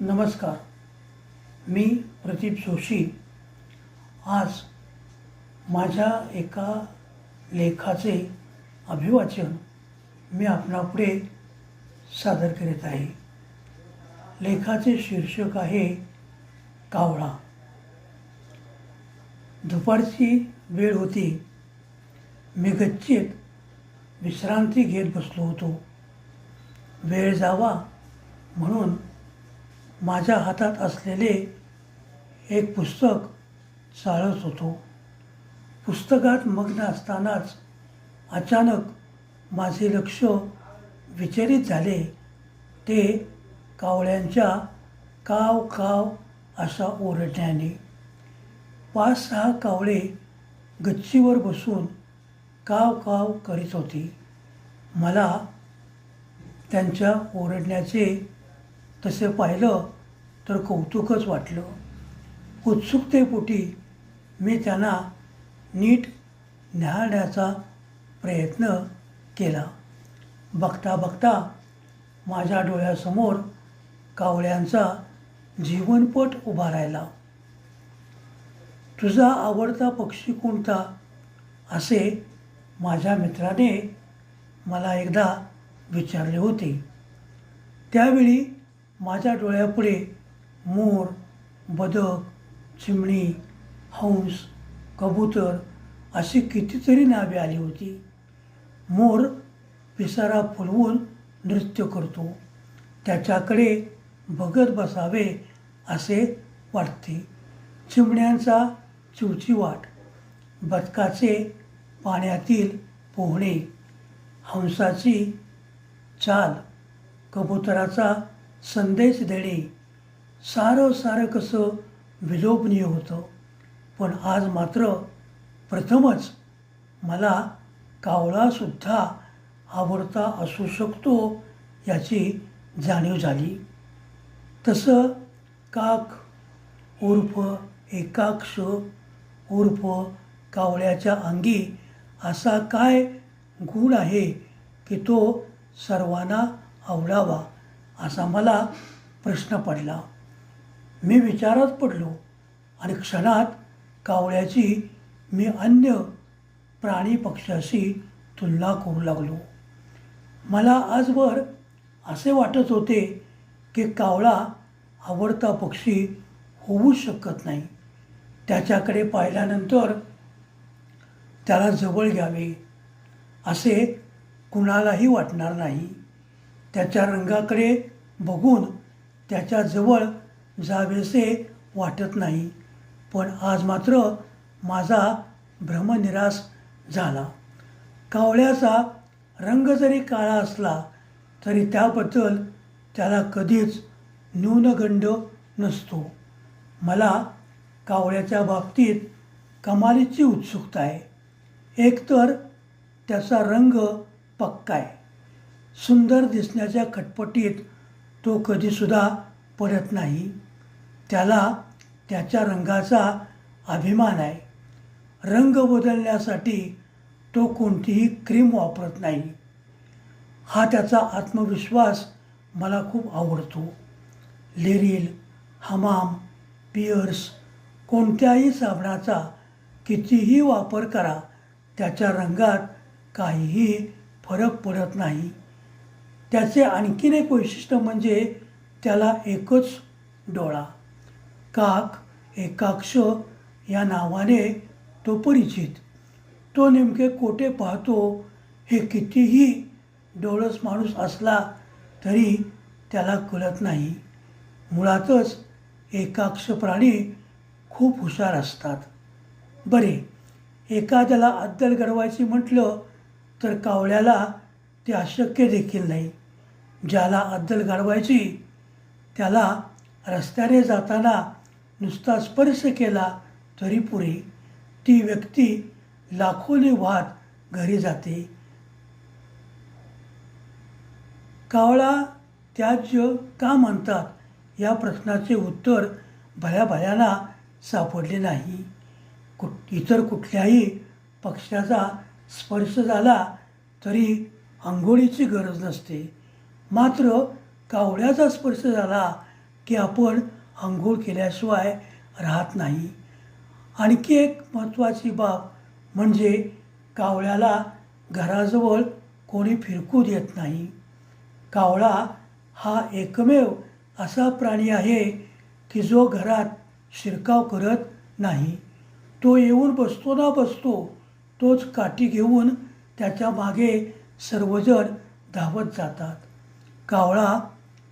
नमस्कार. मी प्रदीप जोशी. आज माझ्या एका लेखाचे अभिवाचन मी आपणापुढे सादर करीत आहे. लेखाचे शीर्षक आहे कावळा. दुपारची वेळ होती. मी गच्चीत विश्रांती घेत बसलो होतो. वेळ जावा म्हणून माझ्या हातात असलेले एक पुस्तक चाळत होतो. पुस्तकात मग्न असतानाच अचानक माझे लक्ष विचलित झाले. ते कावळ्यांच्या काव काव असा ओरडण्याने. 5-6 कावळे गच्चीवर बसून काव काव करीत होती. मला त्यांच्या ओरडण्याचे तसे पाहिलं तर कौतुकच वाटलं. उत्सुकतेपोटी मी त्यांना नीट न्याहाळण्याचा प्रयत्न केला. बघता बघता माझ्या डोळ्यासमोर कावळ्यांचा जीवनपट उभा राहिला. तुझा आवडता पक्षी कोणता, असे माझ्या मित्राने मला एकदा विचारले होते. त्यावेळी माझ्या डोळ्यापुढे मोर, बदक, चिमणी, हंस, कबूतर अशी कितीतरी नावे आली होती. मोर पिसारा फुलवून नृत्य करतो. त्याच्याकडे बघत बसावे असे वाटते. चिमण्यांचा चिवचिवाट, बदकाचे पाण्यातील पोहणे, हंसाची चाल, कबुतराचा संदेश देणे, सारं कसं विलोभनीय होतं. पण आज मात्र प्रथमच मला कावळासुद्धा आवडता असू शकतो याची जाणीव झाली. तसं काक उर्फ एकाक्ष उर्फ कावळ्याच्या अंगी असा काय गुण आहे की तो सर्वांना आवडावा, असा मला प्रश्न पडला. मी विचारात पडलो आणि क्षणात कावळ्याची मी अन्य प्राणी पक्ष्याशी तुलना करू लागलो. मला आजवर असे वाटत होते की कावळा आवडता पक्षी होऊच शकत नाही. त्याच्याकडे पाहिल्यानंतर त्याला जवळ घ्यावे असे कुणालाही वाटणार नाही. त्याच्या रंगाकडे बघून त्याच्याजवळ जावेसे वाटत नाही. पण आज मात्र माझा भ्रमनिरास झाला. कावळ्याचा रंग जरी काळा असला तरी त्याबद्दल त्याला कधीच न्यूनगंड नसतो. मला कावळ्याच्या बाबतीत कमालीची उत्सुकता आहे. एकतर त्याचा रंग पक्का आहे. सुंदर दिसण्याच्या खटपटीत तो कधीसुद्धा पडत नाही. त्याला त्याच्या रंगाचा अभिमान आहे. रंग बदलण्यासाठी तो कोणतीही क्रीम वापरत नाही. हा त्याचा आत्मविश्वास मला खूप आवडतो. लिरिल, हमाम, पिअर्स कोणत्याही साबणाचा कितीही वापर करा, त्याच्या रंगात काहीही फरक पडत नाही. त्याचे आणखीन एक वैशिष्ट्य म्हणजे त्याला एकच डोळा. काक एकाक्ष या नावाने तो परिचित. तो नेमके कोठे पाहतो हे कितीही डोळस माणूस असला तरी त्याला कळत नाही. मुळातच एकाक्ष प्राणी खूप हुशार असतात. बरे, एखाद्याला अद्दल घडवायची म्हटलं तर कावळ्याला ते अशक्य देखील नाही. ज्याला अद्दल घडवायची त्याला रस्त्याने जाताना नुसता स्पर्श केला तरी पुरे. ती व्यक्ती लाखोनी वाहत घरी जाते. कावळा त्याज्य का म्हणतात या प्रश्नाचे उत्तर भल्याभल्याना सापडले नाही. इतर कुठल्याही पक्ष्याचा स्पर्श झाला तरी आंघोळीची गरज नसते. मात्र कावळ्याचा स्पर्श झाला की आपण आंघोळ केल्याशिवाय राहत नाही. आणखी एक महत्त्वाची बाब म्हणजे कावळ्याला घराजवळ कोणी फिरकू देत नाही. कावळा हा एकमेव असा प्राणी आहे की जो घरात शिरकाव करत नाही. तो येऊन बसतो ना बसतो, तोच काठी घेऊन त्याच्या मागे सर्वजण धावत जातात. कावळा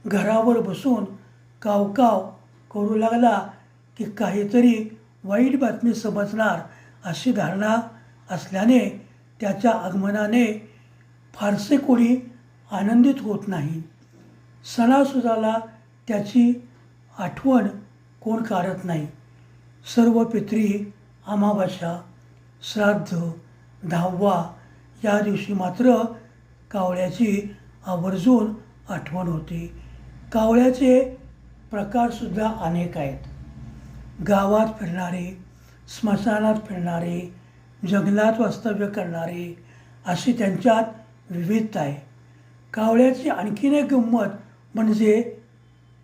घरावर बसून कावकाव करू लागला की काहीतरी वाईट बातमी समजणार अशी धारणा असल्याने त्याच्या आगमनाने फारसे कोणी आनंदित होत नाही. सणासुदाला त्याची आठवण कोण काढत नाही. सर्व पितरी, अमावास्या, श्राद्ध, दहावा या दिवशी मात्र कावळ्याची आवर्जून आठवण होते. कावळ्याचे प्रकारसुद्धा अनेक आहेत. गावात फिरणारे, स्मशानात फिरणारे, जंगलात वास्तव्य करणारे अशी त्यांच्यात विविधता आहे. कावळ्याची आणखीन एक गंमत म्हणजे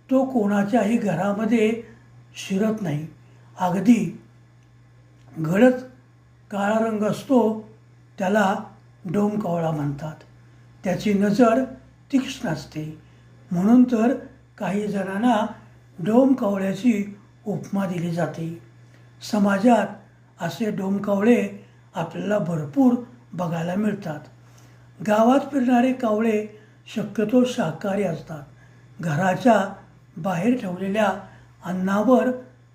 तो कोणाच्याही घरामध्ये शिरत नाही. अगदी गडद काळा रंग असतो त्याला डोमकावळा म्हणतात. त्याची नजर तीक्ष्ण असते, म्हणून तर काही जणांना डोमकावळ्याची उपमा दिली जाते. समाजात असे डोमकावळे आपल्याला भरपूर बघायला मिळतात. गावात फिरणारे कावळे शक्यतो शाकाहारी असतात. घराच्या बाहेर ठेवलेल्या अन्नावर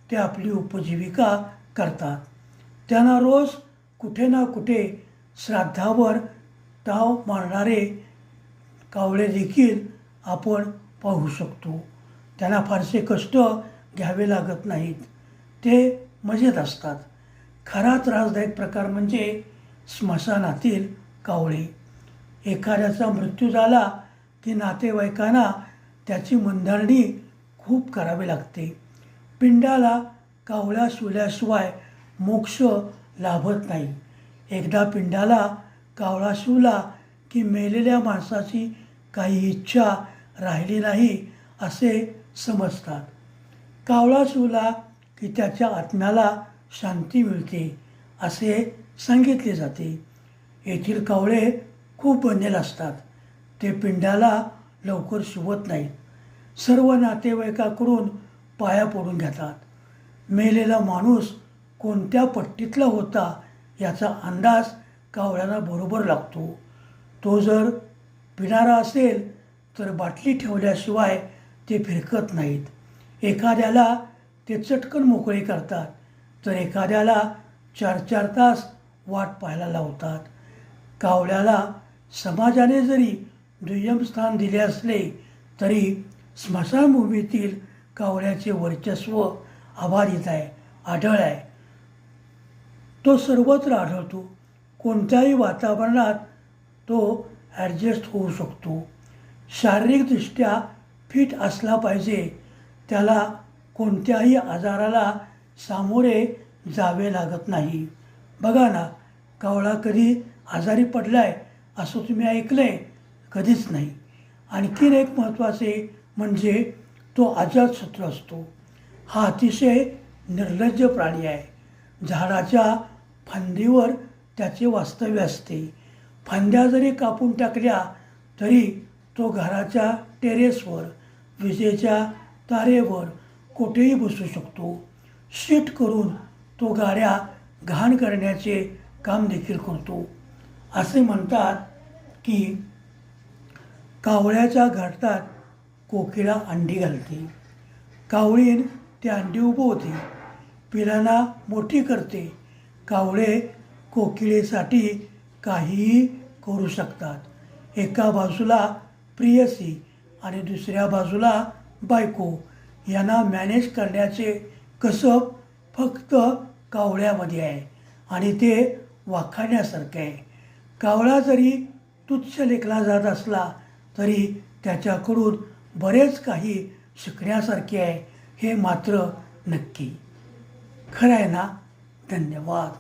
ते आपली उपजीविका करतात. त्यांना रोज कुठे ना कुठे श्राद्धावर ताव मारणारे कावळे देखील आपण पाहू शकतो. त्यांना फारसे कष्ट घ्यावे लागत नाहीत. ते मजेत असतात. खरा त्रासदायक प्रकार म्हणजे स्मशानातील कावळे. एखाद्याचा मृत्यू झाला की नातेवाईकांना त्याची मनधरणी खूप करावी लागते. पिंडाला कावळा शिवल्याशिवाय मोक्ष लाभत नाही. एकदा पिंडाला कावळा शिवला की मेलेल्या माणसाची काही इच्छा राहिली नाही असे समजतात. कावळा शिवला की त्याच्या आत्म्याला शांती मिळते असे सांगितले जाते. येथील कावळे खूप बंधेल असतात. ते पिंडाला लवकर शिवत नाहीत. सर्व नातेवाईकाकडून पाया पडून घेतात. मेलेला माणूस कोणत्या पट्टीतला होता याचा अंदाज कावळ्यांना बरोबर लागतो. तो जर पिणारा असेल तर बाटली ठेवल्याशिवाय ते फिरकत नाहीत. एखाद्याला ते चटकन मोकळे करतात तर एखाद्याला 4-4 तास वाट पाहायला लावतात. कावळ्याला समाजाने जरी दुय्यम स्थान दिले असले तरी स्मशानभूमीतील कावळ्याचे वर्चस्व अबाधित आहे, आढळ आहे. तो सर्वत्र आढळतो. कोणत्याही वातावरणात तो ॲडजस्ट होऊ शकतो. शारीरिकदृष्ट्या फिट असला पाहिजे. त्याला कोणत्याही आजाराला सामोरे जावे लागत नाही. बघा ना, कावळा कधी आजारी पडलाय असं तुम्ही ऐकलंय? कधीच नाही. आणखीन एक महत्त्वाचे म्हणजे तो अजातशत्रू असतो. हा अतिशय निर्लज्ज प्राणी आहे. झाडाच्या फांदीवर त्याचे वास्तव्य असते. फांद्या जरी कापून टाकल्या तरी तो घराच्या टेरेसवर, विजेच्या तारेवर कुठेही बसू शकतो. शीट करून तो गाड्या घाण करण्याचे काम देखील करतो. असे म्हणतात की कावळ्याच्या घरट्यात कोकिळा अंडी घालते. कावळीन ती अंडी उबवते, पिलांना मोठी करते. कावळे कोकिळेसाठी काहीही करू शकतात. एका बाजूला प्रियसी आणि दुसऱ्या बाजूला बायको यांना मॅनेज करण्याचे कसब फक्त कावळ्यामध्ये आहे आणि ते वाखाणण्यासारखे आहे. कावळा जरी तुच्छ लेखला जात असला तरी त्याच्याकडून बरेच काही शिकण्यासारखे आहे हे मात्र नक्की. खरं आहे ना? धन्यवाद.